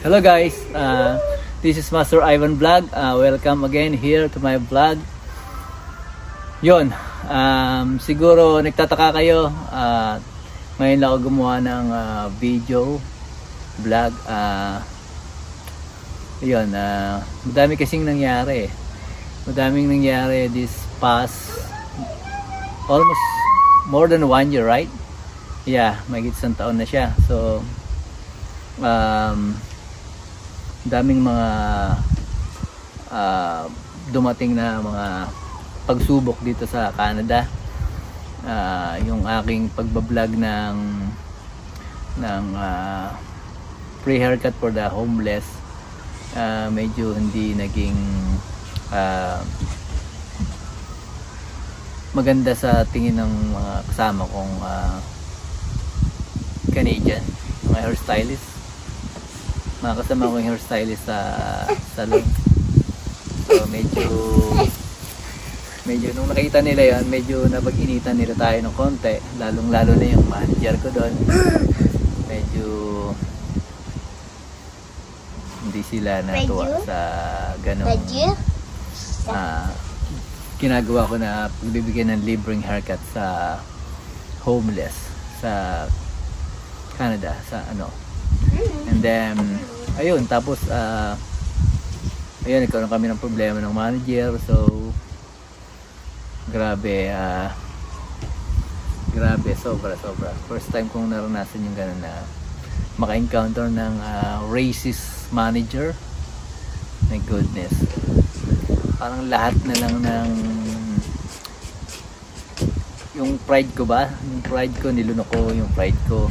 Hello guys, this is Master Ivan Vlog. Welcome again here to my vlog. Yon, siguro nagtataka kayo, ngayon lang ako gumawa ng video vlog. Yon, madami kasing nangyari. Madaming nangyari this past almost more than 1 year, right? Yeah, mahigit isang taon na siya. So daming mga dumating na mga pagsubok dito sa Canada. Yung aking pagbablog ng free haircut for the homeless, medyo hindi naging maganda sa tingin ng mga kasama kong Canadian, mga hairstylist. Mga kasama ko yung hairstylist sa salon. So medyo nung nakita nila yan, medyo napag-initan nila tayo ng konti, lalong lalo na yung manager ko doon. Medyo hindi sila natuwa sa ganong ginagawa ko na pagbibigyan ng libreng haircut sa homeless sa Canada, sa ano. And then ayun, tapos ayun, nagkaroon kami ng problema ng manager. So grabe, sobra first time kong naranasan yung gano'n na maka-encounter ng racist manager. My goodness, parang lahat na lang ng yung pride ko ba, yung pride ko, nilunok ko yung pride ko.